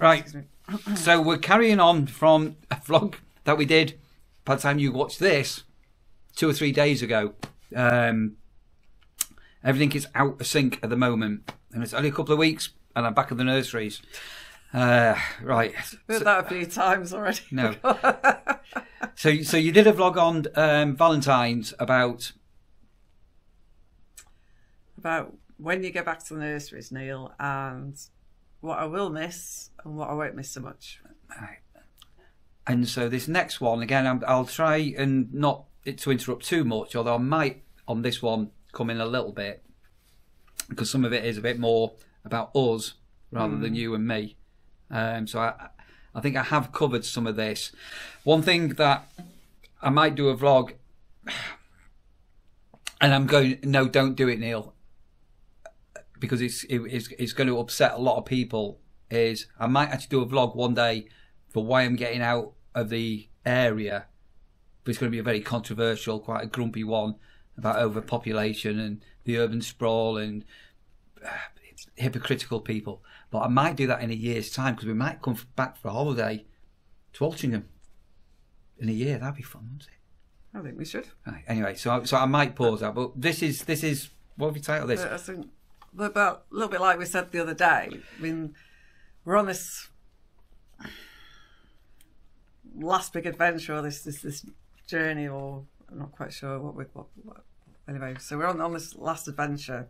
Right. So we're carrying on from a vlog that we did by the time you watched this 2 or 3 days ago. Everything is out of sync at the moment, and it's only a couple of weeks, and I'm back at the nurseries. Right. Heard that a few times already. No. So you did a vlog on Valentine's about when you go back to the nurseries, Neil, and what I will miss and what I won't miss so much. Right. And so this next one, again, I'll try and not to interrupt too much, although I might on this one come in a little bit, because some of it is a bit more about us rather than you and me. So I think I have covered some of this. One thing that I might do a vlog, and I'm going, no, don't do it, Neil, because it's going to upset a lot of people, is I might actually do a vlog one day for why I'm getting out of the area, but it's going to be a very controversial, quite a grumpy one about overpopulation and the urban sprawl and hypocritical people. But I might do that in a year's time, because we might come back for a holiday to Altrincham in a year. That'd be fun, wouldn't it? I think we should. Right, anyway, so I might pause that. But this is what have you titled this? I think about a little bit like we said the other day. I mean, we're on this last big adventure, or this journey, or I'm not quite sure what anyway. So we're on this last adventure.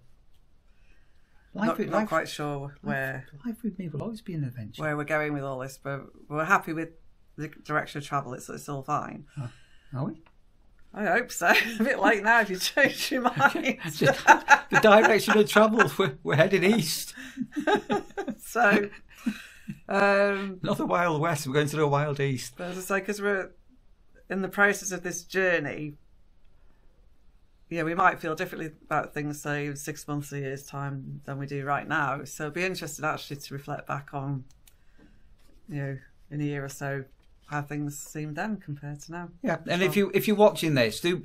Not quite sure where life with me will always be an adventure. Where we're going with all this, but we're happy with the direction of travel. It's all fine. Are we? I hope so. A bit late now if you change your mind. The direction of travel, we're heading east. So, not the Wild West. We're going to the Wild East. But as I say, because we're in the process of this journey, yeah, we might feel differently about things, say, in 6 months, a year's time than we do right now. So it'd be interesting actually to reflect back on, in a year or so, how things seem then compared to now. Yeah, and if you're watching this, do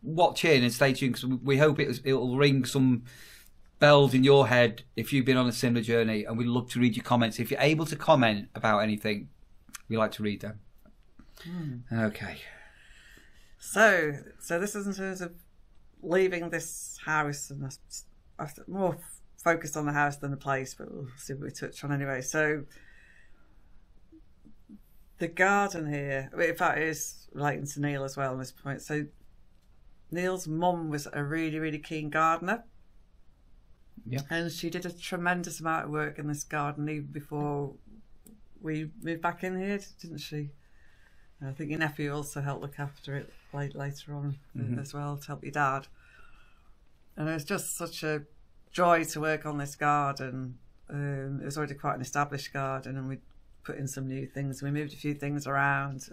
watch in and stay tuned, because we hope it'll ring some bells in your head if you've been on a similar journey, and we'd love to read your comments. If you're able to comment about anything, we like to read them. Okay. So this is in terms of leaving this house, and I'm more focused on the house than the place, but we'll see what we touch on anyway. So the garden here, in fact, it is relating to Neil as well at this point. So Neil's mum was a really, really keen gardener. Yeah. And she did a tremendous amount of work in this garden even before we moved back in here, didn't she? I think your nephew also helped look after it later on as well, to help your dad. And it was just such a joy to work on this garden. It was already quite an established garden, and we put in some new things. We moved a few things around,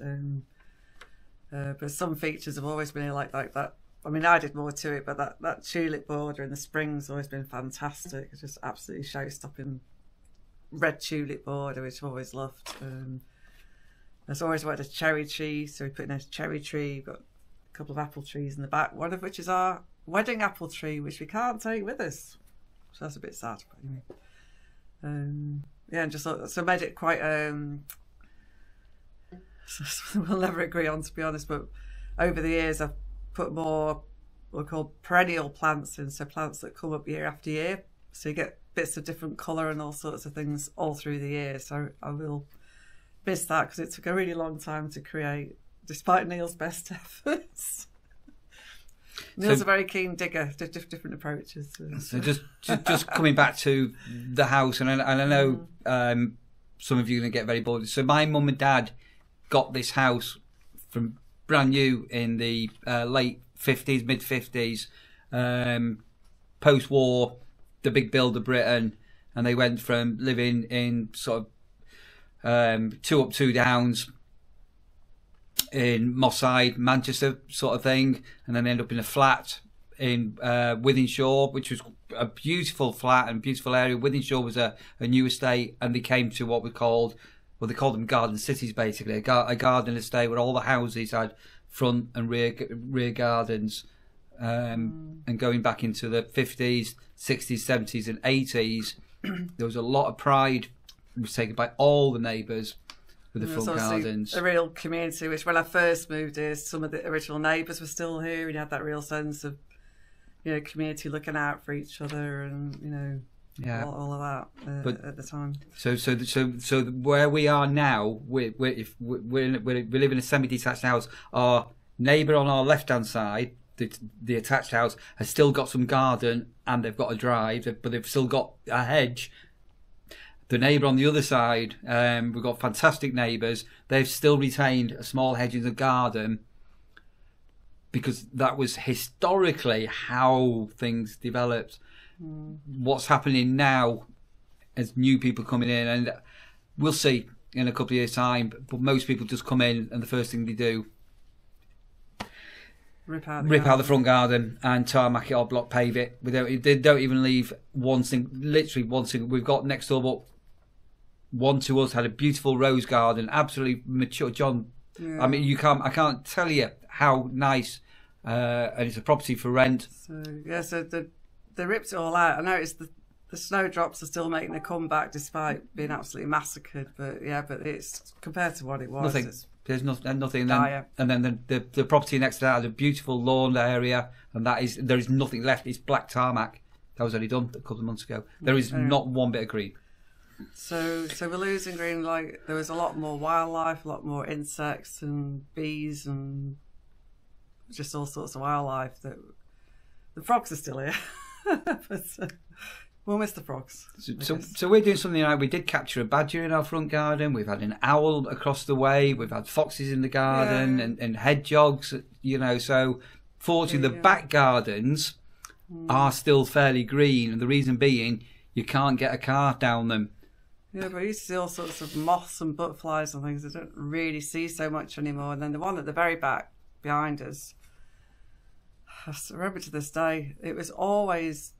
but some features have always been like that. I mean, I did more to it, but that tulip border in the spring's always been fantastic. It's just absolutely show-stopping red tulip border, which I've always loved. There's always wanted a cherry tree, so we put in a cherry tree. We've got a couple of apple trees in the back, one of which is our wedding apple tree, which we can't take with us. So that's a bit sad. But anyway. Yeah, and just so made it quite. We'll never agree on, to be honest. But over the years, I've put more what are called perennial plants in, so plants that come up year after year. So you get bits of different colour and all sorts of things all through the year. So I will miss that, because it took a really long time to create, despite Neil's best efforts. Neil's a very keen digger, different approaches. So just coming back to the house, and I know some of you are going to get very bored. So my mum and dad got this house from brand new in the late 50s, mid 50s, post-war, the big build of Britain, and they went from living in sort of 2 up, 2 downs in Moss Side, Manchester sort of thing, and then end up in a flat in Wythenshawe, which was a beautiful flat and beautiful area. Wythenshawe was a new estate, and they came to what they called them garden cities, basically, a garden estate where all the houses had front and rear gardens, and going back into the 50s, 60s, 70s and 80s, there was a lot of pride was taken by all the neighbours with the And front there's obviously gardens. a real community, which when I first moved here, some of the original neighbours were still here, and you had that real sense of, you know, community looking out for each other, and you know, Yeah. all of that at the time. So where we are now, we live in a semi-detached house. Our neighbour on our left-hand side, the attached house, has still got some garden and they've got a drive, but they've still got a hedge. The neighbour on the other side, we've got fantastic neighbours. They've still retained a small hedge in the garden because that was historically how things developed. What's happening now as new people coming in, and we'll see in a couple of years' time, but most people just come in and the first thing they do, Rip out the front garden and tarmac it or block pave it. They don't even leave literally one single. We've got next door, but one to us had a beautiful rose garden, absolutely mature. John, Yeah. I mean, I can't tell you how nice, and it's a property for rent. So yeah, so they ripped it all out. I noticed the snowdrops are still making a comeback despite being absolutely massacred. But yeah, but it's compared to what it was. Nothing. It's There's nothing. dire. And then the property next to that has a beautiful lawn area, and there is nothing left. It's black tarmac. That was only done a couple of months ago. There is not one bit of green. So we're losing green. Like there was a lot more wildlife, a lot more insects and bees and just all sorts of wildlife. That the frogs are still here, but we'll miss the frogs. So we're doing something like we did capture a badger in our front garden. We've had an owl across the way. We've had foxes in the garden and hedgehogs. You know, so fortunately the back gardens are still fairly green, and the reason being you can't get a car down them. Yeah, but you see all sorts of moths and butterflies and things. I don't really see so much anymore. And then the one at the very back behind us, I remember to this day, it was always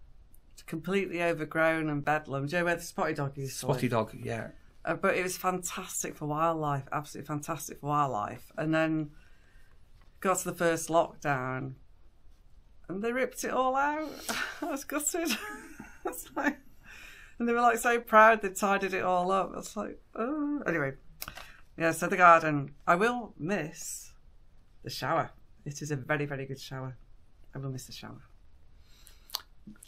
completely overgrown and bedlam. Do you know where the spotty dog is? Spotty dog, yeah. But it was fantastic for wildlife, absolutely fantastic for wildlife. And then got to the first lockdown and they ripped it all out. I was gutted. It's like, and they were like so proud they tidied it all up. I was like, oh. Anyway, yeah, so the garden. I will miss the shower. It is a very, very good shower. I will miss the shower.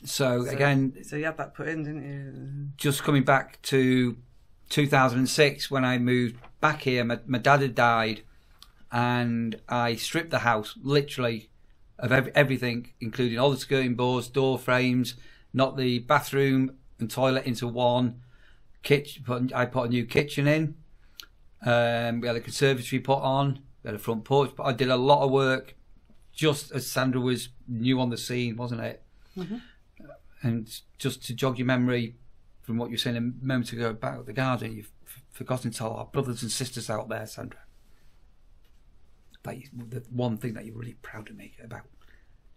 So again, so you had that put in, didn't you? Just coming back to 2006 when I moved back here, my dad had died, and I stripped the house literally of everything, including all the skirting boards, door frames, knocked the bathroom and toilet into one. I put a new kitchen in. We had a conservatory put on. We had a front porch. But I did a lot of work, just as Sandra was new on the scene, wasn't it? Mm-hmm. And just to jog your memory from what you were saying a moment ago about the garden, you've forgotten to tell our brothers and sisters out there, Sandra, the one thing that you're really proud of me about.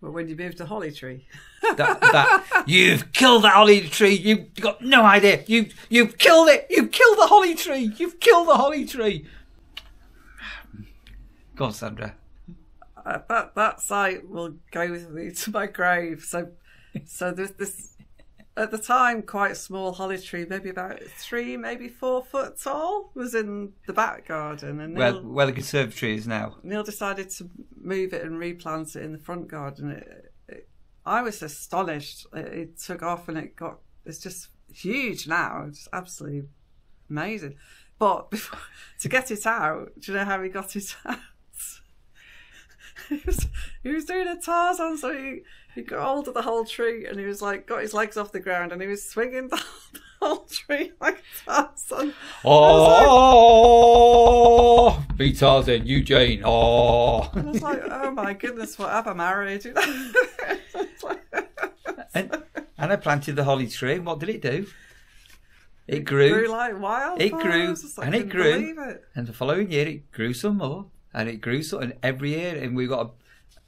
Well, when you moved to Holly Tree. that you've killed that holly tree. You've got no idea. You've killed it. You've killed the holly tree. You've killed the holly tree. Go on, Sandra. That site will go with me to my grave. So there's this at the time quite small holly tree, maybe about 3, maybe 4 foot tall, was in the back garden. And where the conservatory is now. Neil decided to move it and replant it in the front garden. I was astonished. It took off and it's just huge now. It's absolutely amazing. But to get it out, do you know how he got it out? He was doing a Tarzan, so he got hold of the whole tree and he was like, got his legs off the ground and he was swinging the whole tree like a Tarzan. Oh, be Tarzan, you Jane. Oh. And I was like, oh my goodness, what have I married? and I planted the holly tree. What did it do? It grew. It grew like wild. It grew, and it grew. It. And the following year, it grew some more. And it grew so, and every year, and we got.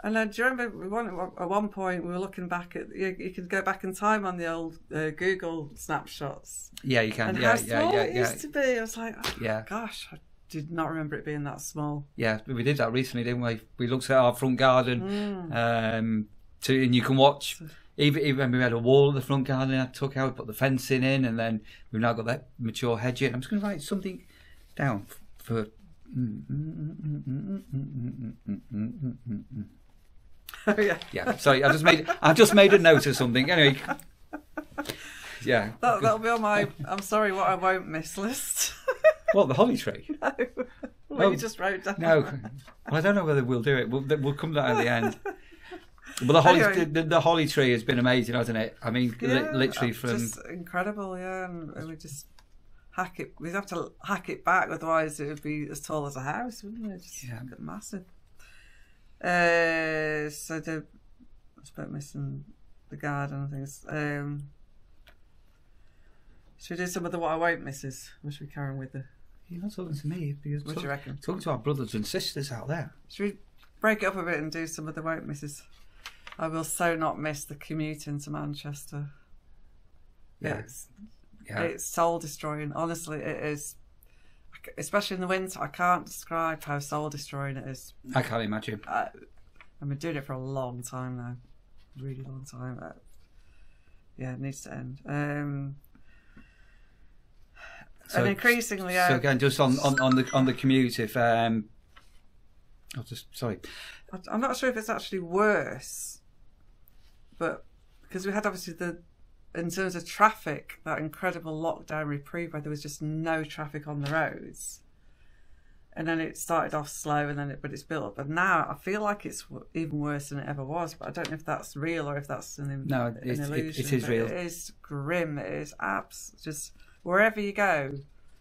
And do you remember at one point we were looking back at you could go back in time on the old Google snapshots. Yeah, you can. And yeah, how small it yeah. used to be. I was like, oh, yeah, gosh, I did not remember it being that small. Yeah, we did that recently, didn't we? We looked at our front garden, and you can watch. even we had a wall at the front garden I took out, put the fencing in, and then we've now got that mature hedge in. I'm just going to write something down for... Oh, yeah. Yeah, sorry, I just made a note of something. Anyway, yeah. That'll be on my I'm sorry what I won't miss list. What, the holly tree? No. What you just wrote down. No. Well, I don't know whether we'll do it. We'll come to that at the end. But the holly, Anyway. the holly tree has been amazing, hasn't it? I mean, literally from... Just incredible, yeah. And we just hack it. We'd have to hack it back, otherwise it would be as tall as a house, wouldn't it? Just massive. So I was about missing the garden and things. Should we do some of the what I won't misses? Or should we carry on with the... You're not talking to me. Because What do you reckon? Talking to our brothers and sisters out there. Should we break it up a bit and do some of the won't misses? I will so not miss the commute into Manchester. Yeah. It's soul destroying. Honestly, it is. Especially in the winter, I can't describe how soul destroying it is. I can't imagine. I've been doing it for a long time now, really long time. Yeah, it needs to end. And increasingly, so again, just on the commute, if I'm not sure if it's actually worse, but because we had obviously in terms of traffic, that incredible lockdown reprieve where there was just no traffic on the roads, and then it started off slow, and then but it's built up. And now I feel like it's even worse than it ever was. But I don't know if that's real or if that's an illusion. It is real. It is grim. It is just wherever you go,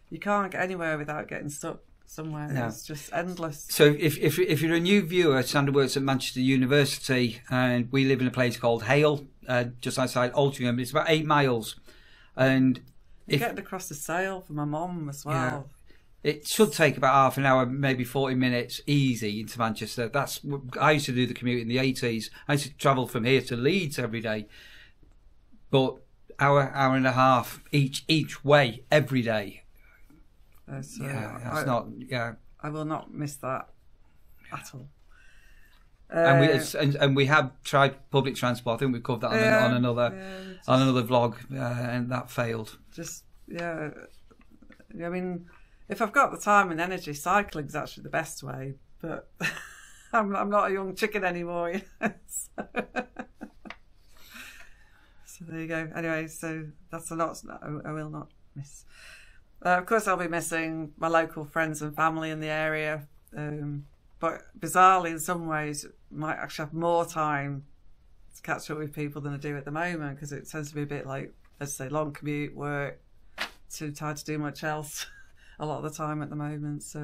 you can't get anywhere without getting stuck somewhere. No. It's just endless. So if you're a new viewer, Sandra works at Manchester University, and we live in a place called Hale, just outside Altrincham. It's about 8 miles, and getting across the Sale for my mum as well. Yeah, it should take about half an hour, maybe 40 minutes, easy into Manchester. I used to do the commute in the 80s. I used to travel from here to Leeds every day, but hour and a half each way every day. I will not miss that at all. And we have tried public transport. I think we covered that on another vlog, and that failed. I mean, if I've got the time and energy, cycling's actually the best way. But I'm not a young chicken anymore. So there you go. Anyway, so that's a lot. I will not miss. Of course, I'll be missing my local friends and family in the area. But bizarrely, in some ways, might actually have more time to catch up with people than I do at the moment, because it tends to be a bit like, as I say, long commute, work, too tired to do much else a lot of the time at the moment. So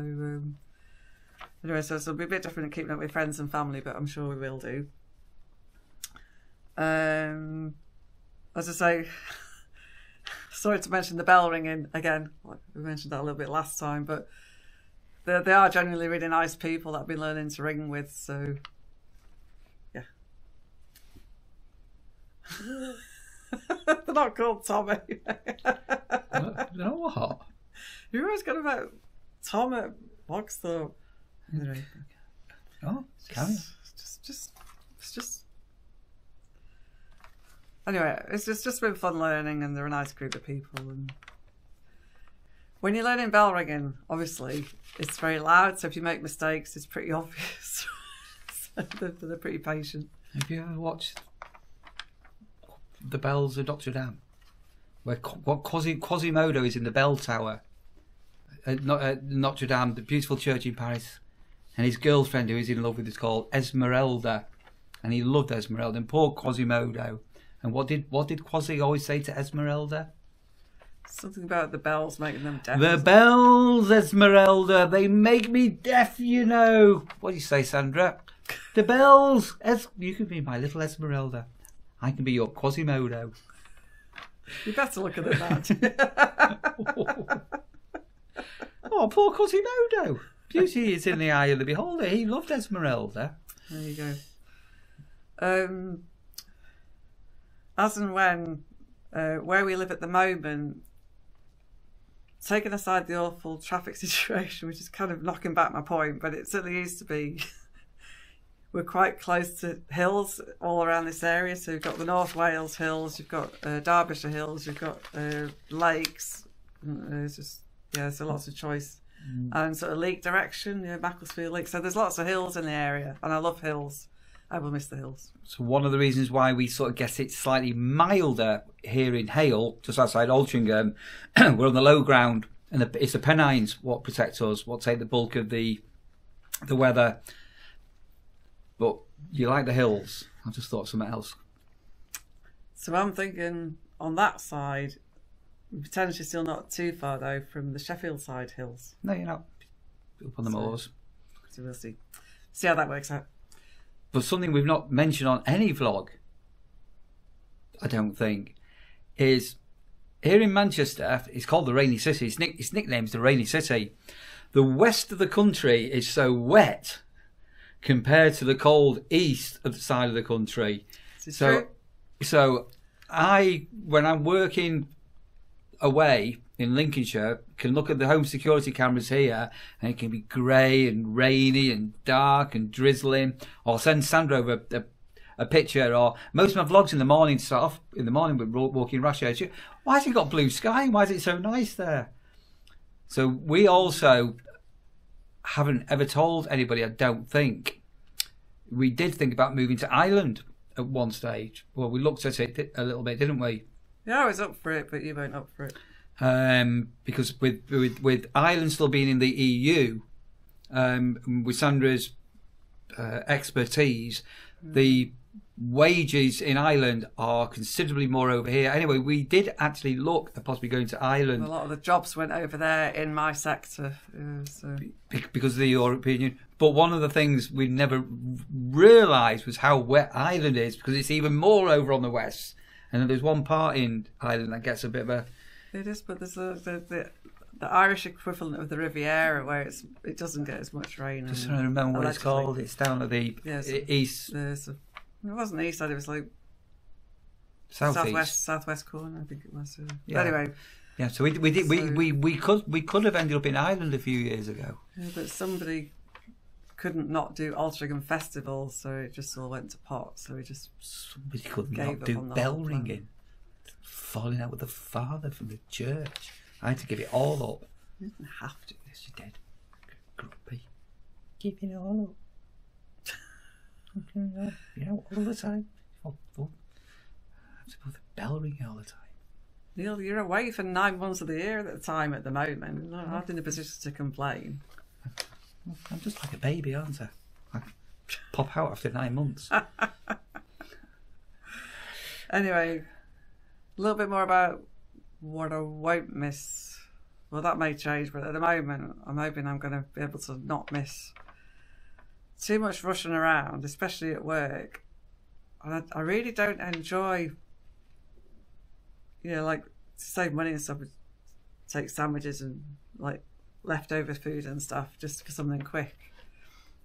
anyway, so it'll be a bit different in keeping up with friends and family, but I'm sure we will do. As I say, sorry to mention the bell ringing again. We mentioned that a little bit last time, but they are genuinely really nice people that I've been learning to ring with. So, yeah. They're not called Tommy. No, what? You always got about Tom at Boxthorpe. Anyway. Oh, carry on. It's just. Anyway, it's just been fun learning, and they're a nice group of people. And when you're learning bell ringing, obviously it's very loud, so if you make mistakes, it's pretty obvious. So they're pretty patient. Have you ever watched The Bells of Notre Dame, where Quasimodo is in the bell tower at Notre Dame, the beautiful church in Paris, and his girlfriend, who he's in love with, is called Esmeralda, and he loved Esmeralda, and poor Quasimodo. And what did Quasi always say to Esmeralda? Something about the bells making them deaf. The bells, Esmeralda, they make me deaf, you know. What do you say, Sandra? The bells. You can be my little Esmeralda. I can be your Quasimodo. You better look at that. Oh, poor Quasimodo. Beauty is in the eye of the beholder. He loved Esmeralda. There you go. As and when, where we live at the moment, taking aside the awful traffic situation, which is kind of knocking back my point, but it certainly used to be, we're quite close to hills all around this area. So you've got the North Wales hills, you've got Derbyshire hills, you've got lakes. There's lots of choice. And sort of lake direction, Macclesfield Lake. So there's lots of hills in the area, and I love hills. I will miss the hills. So one of the reasons why we sort of get it slightly milder here in Hale, just outside Altrincham, we're on the low ground, and it's the Pennines what protect us, what take the bulk of the weather. But you like the hills. I just thought something else. So I'm thinking on that side, potentially still not too far though from the Sheffield side hills. No, you're not. Up on the moors. So we'll see how that works out. But something we've not mentioned on any vlog, I don't think, is here in Manchester, it's called the Rainy City. Its nickname is the Rainy City. The west of the country is so wet compared to the cold east of the side of the country. True? So when I'm working away in Lincolnshire, can look at the home security cameras here, and it can be grey and rainy and dark and drizzling. Or I'll send Sandra over a picture. Or most of my vlogs in the morning start off in the morning with walking rash hours. Why has it got blue sky? Why is it so nice there? So we also haven't ever told anybody, I don't think. We did think about moving to Ireland at one stage. Well, we looked at it a little bit, didn't we? Yeah, I was up for it, but you weren't up for it. Because with Ireland still being in the EU, with Sandra's expertise, the wages in Ireland are considerably more over here. Anyway, we did actually look at possibly going to Ireland. A lot of the jobs went over there in my sector. Because of the European Union. But one of the things we never realised was how wet Ireland is, because it's even more over on the west. And then there's one part in Ireland that gets a bit of a... It is, but there's the Irish equivalent of the Riviera, where it doesn't get as much rain. Just trying to remember what it's called. It's down at the east. It wasn't the east side. It was like southwest corner. I think it was. Yeah. Anyway. Yeah. So we could have ended up in Ireland a few years ago. Yeah, but somebody couldn't not do Altrincham Festival, so it just all went to pot. So we just somebody could not do bell ringing. Falling out with the father from the church. I had to give it all up. You didn't have to. Yes, you did. Grumpy. Give it all up. All the time. I have to put the bell ringing all the time. Neil, you're away for 9 months of the year at the time at the moment. I'm not in a position to complain. I'm just like a baby, aren't I? I pop out after 9 months. Anyway, a little bit more about what I won't miss. Well, that may change, but at the moment, I'm hoping I'm going to be able to not miss too much rushing around, especially at work. And I really don't enjoy, like, to save money and stuff, take sandwiches and, like, leftover food and stuff just for something quick.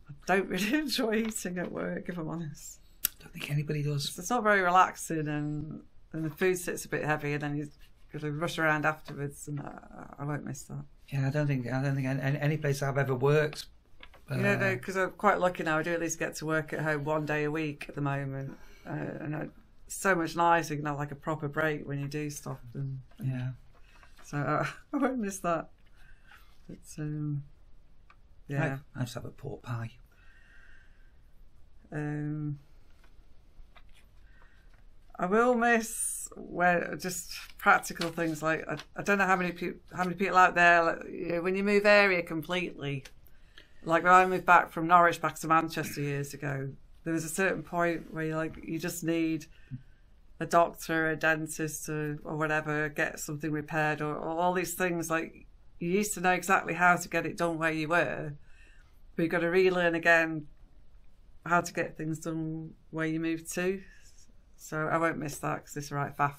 I don't really enjoy eating at work, if I'm honest. I don't think anybody does. It's not very relaxing, and the food sits a bit heavy, and then you got to rush around afterwards, and I won't miss that. Yeah, I don't think any place I've ever worked. No, because I'm quite lucky now. I do at least get to work at home 1 day a week at the moment, and it's so much nicer. You can have like a proper break when you do stuff. Yeah. So I won't miss that. But yeah. I just have a pork pie. I will miss just practical things like I don't know how many people out there, like, when you move area completely. Like when I moved back from Norwich back to Manchester years ago, there was a certain point where you just need a doctor, a dentist, or whatever, get something repaired, or all these things. Like, you used to know exactly how to get it done where you were, but you've got to relearn again how to get things done where you moved to. So I won't miss that because it's right faff.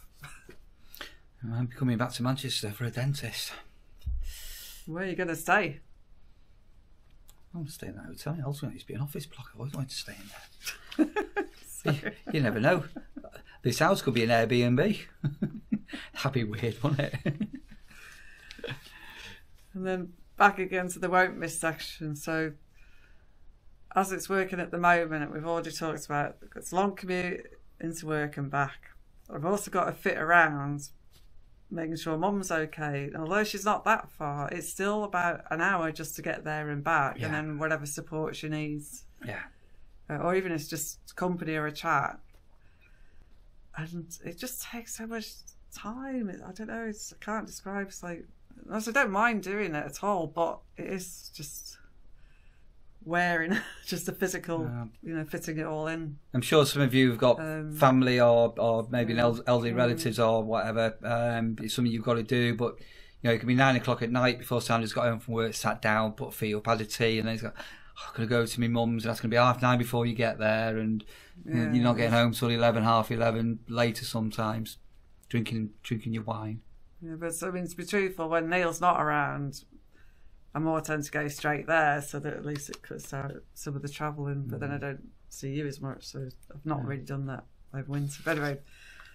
I'm coming back to Manchester for a dentist. Where are you going to stay? I'm staying in that hotel. I also used to be an office block. I've always wanted to stay in there. You never know. This house could be an Airbnb. That'd be weird, wouldn't it? And then back again to the won't miss section. So as it's working at the moment, we've already talked about it's a long commute into work and back. I've also got to fit around making sure Mum's okay. Although she's not that far, it's still about an hour just to get there and back, and then whatever support she needs. Yeah. Or even if it's just company or a chat. And it just takes so much time. I don't know. I can't describe. It's like, I don't mind doing it at all, but it is just wearing, just the physical, fitting it all in. I'm sure some of you have got family or maybe elderly relatives or whatever. It's something you've got to do, but it can be 9 o'clock at night before Sandra's got home from work, sat down, put feet up, had a tea, and then he's got, I'm going to go to my mum's, and that's going to be 9:30 before you get there, and you're not getting home till 11, half 11, later sometimes, drinking your wine. Yeah, but I mean, to be truthful, when Neil's not around, I more tend to go straight there, so that at least it cuts out some of the travelling. But then I don't see you as much, so I've not really done that over winter. But anyway,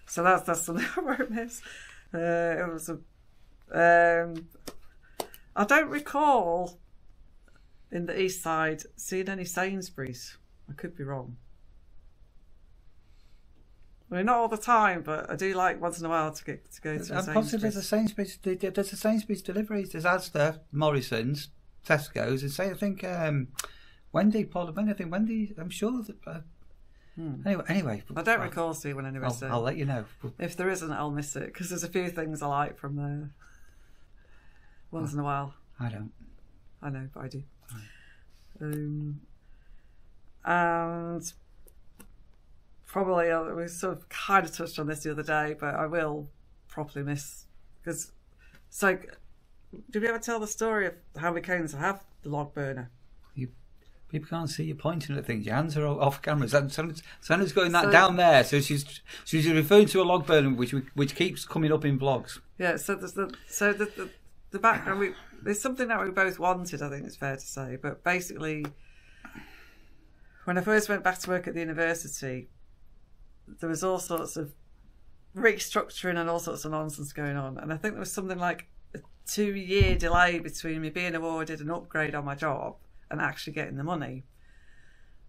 so that's something I won't miss. It was I don't recall in the east side seeing any Sainsbury's. I could be wrong. I mean, not all the time, but I do like once in a while to go to Sainsbury's. Possibly there's a Sainsbury's. There's a Sainsbury's deliveries. There's Asda, Morrison's, Tesco's, and say I think Wendy. I think Wendy. I'm sure that. Anyway, I don't recall seeing one anyway. I'll let you know. If there isn't, I'll miss it because there's a few things I like from there. Once in a while. I don't. I know, but I do. Right. And probably we sort of kind of touched on this the other day, but I will properly miss because. So, did we ever tell the story of how we came to have the log burner? People can't see you pointing at things. Your hands are off camera. Sandra's going down there, so she's referring to a log burner which keeps coming up in vlogs. Yeah. So there's the background. There's something that we both wanted. I think it's fair to say, but basically, when I first went back to work at the university, there was all sorts of restructuring and all sorts of nonsense going on, and I think there was something like a 2-year delay between me being awarded an upgrade on my job and actually getting the money.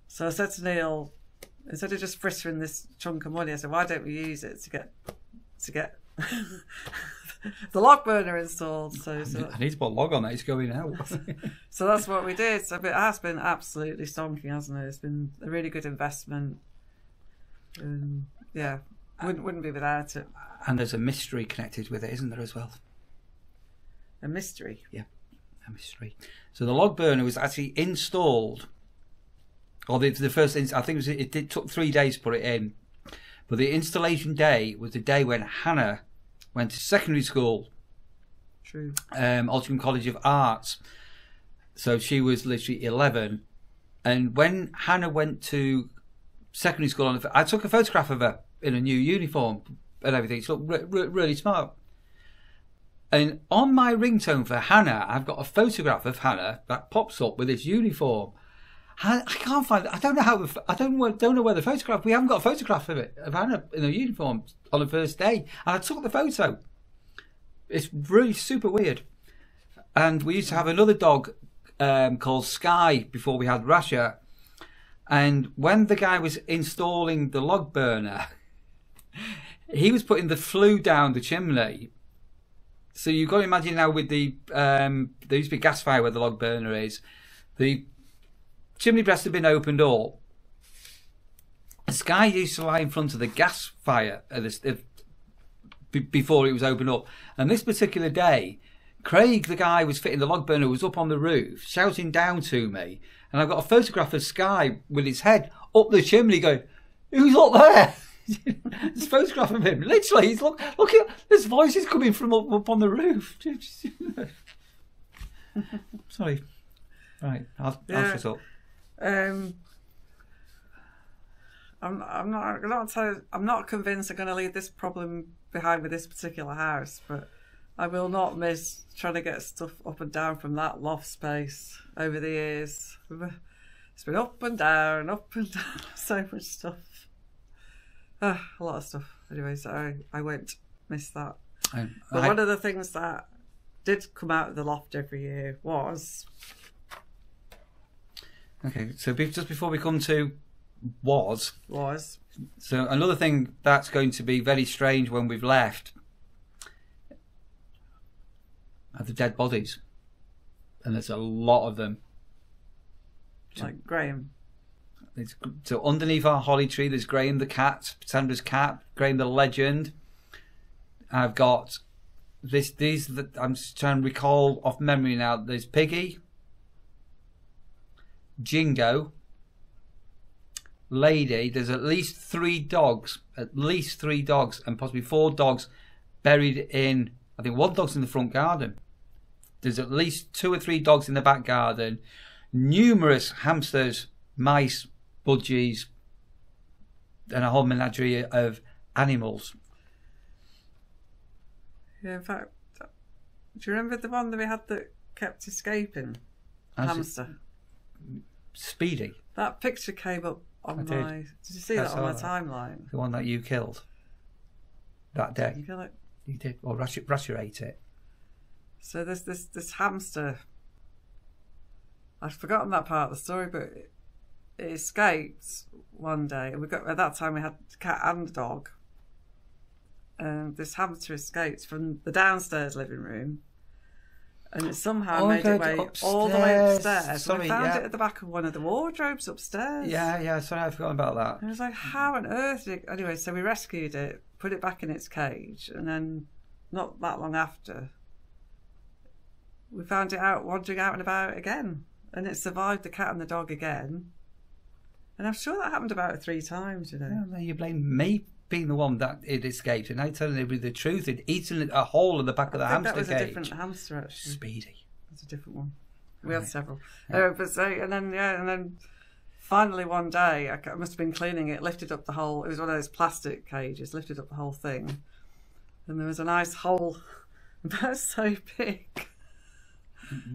So I said to Neil, instead of just frittering this chunk of money, I said, why don't we use it to get the log burner installed? So I need to put a log on that. It's going out. So that's what we did. So it has been absolutely stonking, hasn't it? It's been a really good investment. Yeah, wouldn't be without it. And there's a mystery connected with it, isn't there, as well? A mystery? Yeah, a mystery. So the log burner was actually installed, or the first, I think it took 3 days to put it in, but the installation day was the day when Hannah went to secondary school. True. Altrincham College of Arts. So she was literally 11, and when Hannah went to secondary school, I took a photograph of her in a new uniform and everything. She looked really smart. And on my ringtone for Hannah, I've got a photograph of Hannah that pops up with this uniform. I can't find it. I don't know how. I don't know where the photograph. We haven't got a photograph of it of Hannah in a uniform on the first day. And I took the photo. It's really super weird. And we used to have another dog called Sky before we had Rasha. And when the guy was installing the log burner, he was putting the flue down the chimney. So you've got to imagine now with there used to be a gas fire where the log burner is. The chimney breast had been opened up. And Sky used to lie in front of the gas fire before it was opened up. And this particular day, Craig, the guy who was fitting the log burner, was up on the roof shouting down to me. And I've got a photograph of Sky with his head up the chimney going, who's up there? This photograph of him. Literally, he's look at there's voices coming from up on the roof. Sorry. Right, I'll shut up. I'm not convinced I'm going to leave this problem behind with this particular house, but I will not miss trying to get stuff up and down from that loft space over the years. It's been up and down, so much stuff. A lot of stuff. Anyway, so I won't miss that. But one of the things that did come out of the loft every year was Okay, so just before we come to was. So another thing that's going to be very strange when we've left are the dead bodies. And there's a lot of them. Like Graham. So underneath our holly tree, there's Graham the cat, Sandra's cat, Graham the legend. I've got these that I'm just trying to recall off memory now. There's Piggy, Jingo, Lady. There's at least 3 dogs, and possibly 4 dogs buried in. I think 1 dog's in the front garden. There's at least 2 or 3 dogs in the back garden. Numerous hamsters, mice, budgies, and a whole menagerie of animals. Yeah, in fact, do you remember the one that we had that kept escaping? Hamster. Speedy. That picture came up on my... Did you see that on my timeline? The one that you killed that day. You kill it? You did. Well, Rasher ate it. So this hamster... I've forgotten that part of the story, but it escaped one day. And at that time we had a cat and a dog. And this hamster escaped from the downstairs living room. And it somehow made its way all the way upstairs. Sorry, we found it at the back of one of the wardrobes upstairs. Yeah, sorry, I forgot about that. And I was like, how on earth did it... Anyway, so we rescued it, put it back in its cage, and then not that long after, we found it out wandering out and about again. And it survived the cat and the dog again. And I'm sure that happened about 3 times, you know. Yeah, you blame me being the one that it escaped, and I telling you the truth. It'd eaten a hole in the back of the hamster cage. That was a different hamster, actually. Speedy. It's a different one. We had several. Yeah. And then finally one day, I must have been cleaning it, lifted up the whole... It was one of those plastic cages, lifted up the whole thing. And there was a nice hole about so big.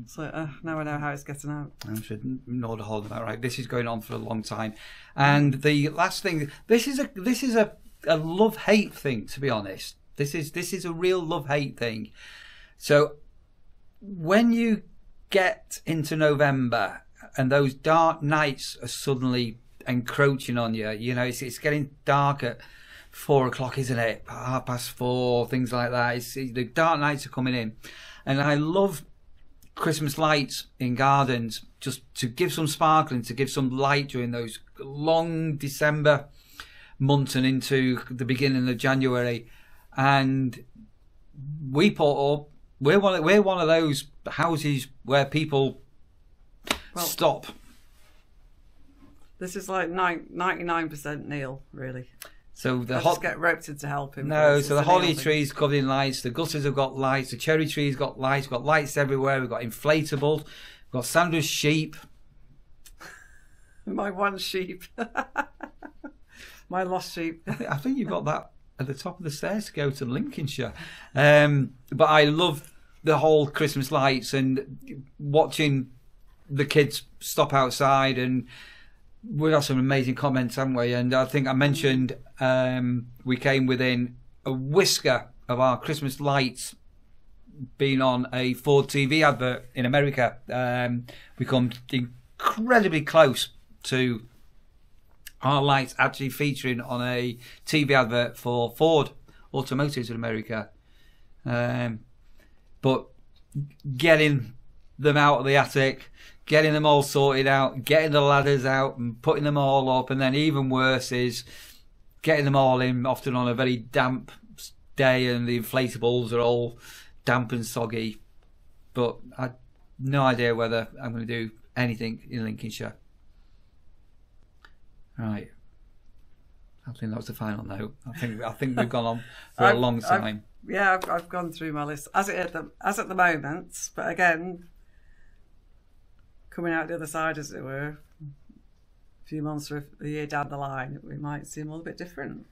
So now I know how it's getting out. I should know the whole of that, right? This is going on for a long time, and the last thing. This is a love-hate thing, to be honest. This is a real love-hate thing. So when you get into November and those dark nights are suddenly encroaching on you, you know, it's getting dark at 4 o'clock, isn't it? 4:30, things like that. The dark nights are coming in, and I love Christmas lights in gardens, just to give some sparkling, to give some light during those long December months and into the beginning of January. And we put up, we're one of those houses where people stop. This is like 99% Neil, really. So the just get roped in to help him. No, so the holly tree's covered in lights, the gutters have got lights, the cherry tree's got lights, we've got lights everywhere, we've got inflatables, we've got Sandra's sheep. My one sheep. My lost sheep. I think you've got that at the top of the stairs to go to Lincolnshire. But I love the whole Christmas lights and watching the kids stop outside, and we got some amazing comments, haven't we? And I think I mentioned we came within a whisker of our Christmas lights being on a Ford TV advert in America. We come incredibly close to our lights actually featuring on a TV advert for Ford Automotives in America. But getting them out of the attic, getting them all sorted out, getting the ladders out and putting them all up, and then even worse is getting them all in, often on a very damp day, and the inflatables are all damp and soggy. But I have no idea whether I'm going to do anything in Lincolnshire. Right. I think that was the final note. I think we've gone on for a long time. I've gone through my list as at the moment, but again, coming out the other side, as it were, a few months or a year down the line, we might seem a little bit different.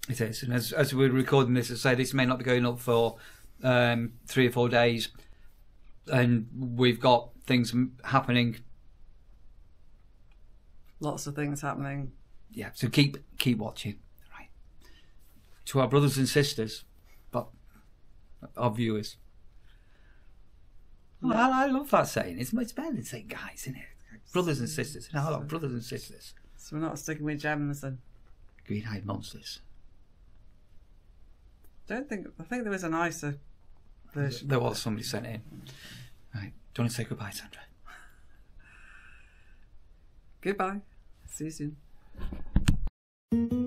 It is, and as we're recording this, as I say, this may not be going up for 3 or 4 days, and we've got things happening. Lots of things happening. Yeah, so keep watching. Right. To our brothers and sisters, but our viewers. Well, I love that saying. It's better than saying guys, isn't it? Brothers and sisters. No, I've got brothers and sisters. So we're not sticking with gems then. Green-eyed monsters. I think there was a nicer version. There was somebody sent in. Right. Do you want to say goodbye, Sandra? Goodbye. See you soon.